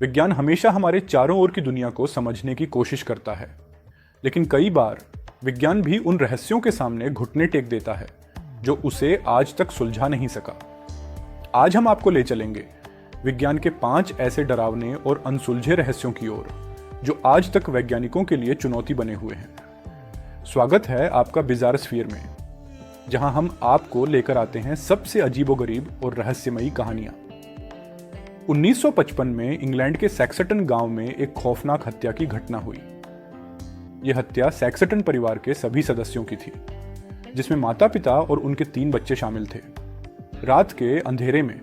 विज्ञान हमेशा हमारे चारों ओर की दुनिया को समझने की कोशिश करता है, लेकिन कई बार विज्ञान भी उन रहस्यों के सामने घुटने टेक देता है जो उसे आज तक सुलझा नहीं सका। आज हम आपको ले चलेंगे विज्ञान के 5 ऐसे डरावने और अनसुलझे रहस्यों की ओर जो आज तक वैज्ञानिकों के लिए चुनौती बने हुए हैं। स्वागत है आपका बिजार स्फीयर में, जहां हम आपको लेकर आते हैं सबसे अजीबोगरीब और रहस्यमयी कहानियां। 1955 में इंग्लैंड के सैक्सटन गांव में एक खौफनाक हत्या की घटना हुई। यह हत्या सैक्सटन परिवार के सभी सदस्यों की थी, जिसमें माता पिता और उनके 3 बच्चे शामिल थे। रात के अंधेरे में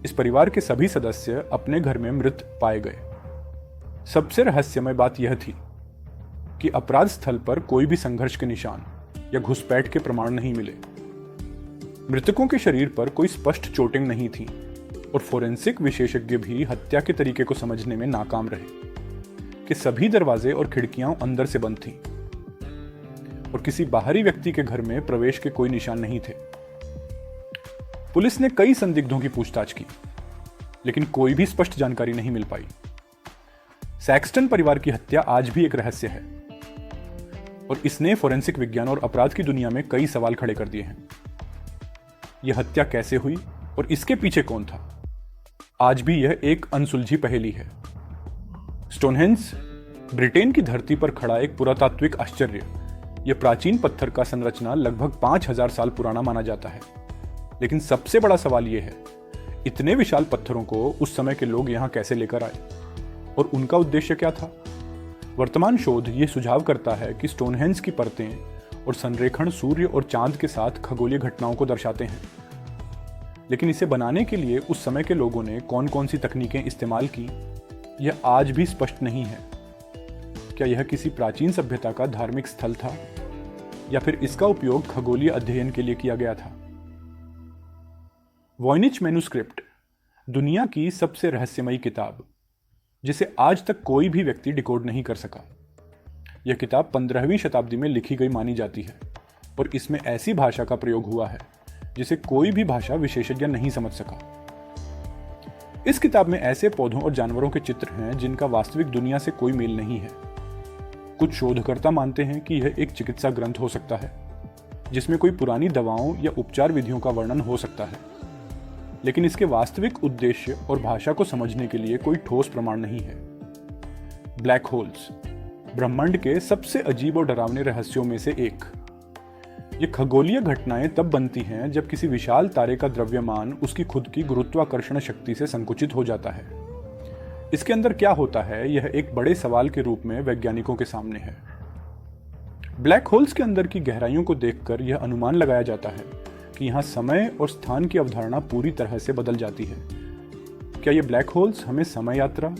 इस परिवार के सभी सदस्य अपने घर में मृत पाए गए। सबसे रहस्यमय बात यह थी कि अपराध स्थल पर कोई भी संघर्ष के निशान या घुसपैठ के प्रमाण नहीं मिले। मृतकों के शरीर पर कोई स्पष्ट चोटें नहीं थीं और फोरेंसिक विशेषज्ञ भी हत्या के तरीके को समझने में नाकाम रहे कि सभी दरवाजे और खिड़कियां अंदर से बंद थीं और किसी बाहरी व्यक्ति के घर में प्रवेश के कोई निशान नहीं थे। पुलिस ने कई संदिग्धों की पूछताछ की, लेकिन कोई भी स्पष्ट जानकारी नहीं मिल पाई। सैक्सटन परिवार की हत्या आज भी एक रहस्य है और इसने फोरेंसिक विज्ञान और अपराध की दुनिया में कई सवाल खड़े कर दिए हैं। यह हत्या कैसे हुई और इसके पीछे कौन था? आज भी यह एक अनसुलझी पहेली है। स्टोनहेंज ब्रिटेन की धरती पर खड़ा एक पुरातात्विक आश्चर्य। यह प्राचीन पत्थर का संरचना लगभग 5000 साल पुराना माना जाता है, लेकिन सबसे बड़ा सवाल यह है, इतने विशाल पत्थरों को उस समय के लोग यहां कैसे लेकर आए और उनका उद्देश्य क्या था? वर्तमान शोध यह सुझाव करता है कि स्टोनहेंज की परतें और संरेखण सूर्य और चांद के साथ खगोलीय घटनाओं को दर्शाते हैं, लेकिन इसे बनाने के लिए उस समय के लोगों ने कौन कौन सी तकनीकें इस्तेमाल की, यह आज भी स्पष्ट नहीं है। क्या यह किसी प्राचीन सभ्यता का धार्मिक स्थल था या फिर इसका उपयोग खगोलीय अध्ययन के लिए किया गया था? वॉयनिच मैन्युस्क्रिप्ट दुनिया की सबसे रहस्यमयी किताब, जिसे आज तक कोई भी व्यक्ति डिकोड नहीं कर सका। यह किताब 15वीं शताब्दी में लिखी गई मानी जाती है और इसमें ऐसी भाषा का प्रयोग हुआ है जिसे कोई भी भाषा विशेषज्ञ नहीं समझ सका। इस किताब में ऐसे पौधों और जानवरों के चित्र हैं जिनका वास्तविक दुनिया से कोई मेल नहीं है। कुछ शोधकर्ता मानते हैं कि यह एक चिकित्सा ग्रंथ हो सकता है, जिसमें कोई पुरानी दवाओं या उपचार विधियों का वर्णन हो सकता है, लेकिन इसके वास्तविक उद्देश्य और भाषा को समझने के लिए कोई ठोस प्रमाण नहीं है। ब्लैक होल्स ब्रह्मांड के सबसे अजीब और डरावने रहस्यों में से एक। ये खगोलीय घटनाएं तब बनती हैं जब किसी विशाल तारे का द्रव्यमान उसकी खुद की गुरुत्वाकर्षण शक्ति से संकुचित हो जाता है। इसके अंदर क्या होता है, यह एक बड़े सवाल के रूप में वैज्ञानिकों के सामने है। ब्लैक होल्स के अंदर की गहराइयों को देखकर यह अनुमान लगाया जाता है कि यहां समय और स्थान की अवधारणा पूरी तरह से बदल जाती है। क्या ये ब्लैक होल्स हमें समय यात्रा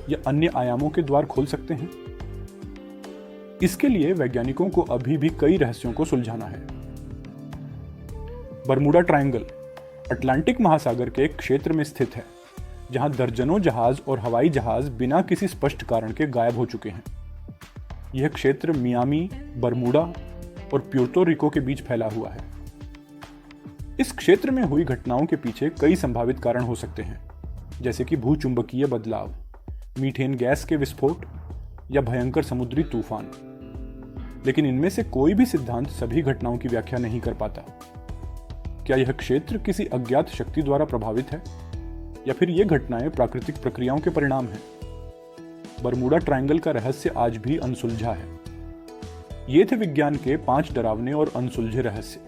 या अन्य आयामों के द्वार खोल सकते हैं? इसके लिए वैज्ञानिकों को अभी भी कई रहस्यों को सुलझाना है। बरमूडा ट्रायंगल अटलांटिक महासागर के एक क्षेत्र में स्थित है, जहां दर्जनों जहाज और हवाई जहाज बिना किसी स्पष्ट कारण के गायब हो चुके हैं। यह क्षेत्र मियामी, बरमूडा और प्यूर्तो रिको के बीच फैला हुआ है। इस क्षेत्र में हुई घटनाओं के पीछे कई संभावित कारण हो सकते हैं, जैसे कि भूचुंबकीय बदलाव, मीथेन गैस के विस्फोट या भयंकर समुद्री तूफान। लेकिन इनमें से कोई भी सिद्धांत सभी घटनाओं की व्याख्या नहीं कर पाता। क्या यह क्षेत्र किसी अज्ञात शक्ति द्वारा प्रभावित है या फिर ये घटनाएं प्राकृतिक प्रक्रियाओं के परिणाम हैं? बरमूडा ट्रायंगल का रहस्य आज भी अनसुलझा है। ये थे विज्ञान के 5 डरावने और अनसुलझे रहस्य।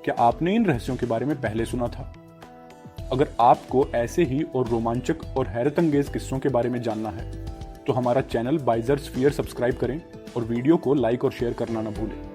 क्या आपने इन रहस्यों के बारे में पहले सुना था? अगर आपको ऐसे ही और रोमांचक और हैरतअंगेज किस्सों के बारे में जानना है, तो हमारा चैनल बाइजर स्फीयर सब्सक्राइब करें और वीडियो को लाइक और शेयर करना न भूलें।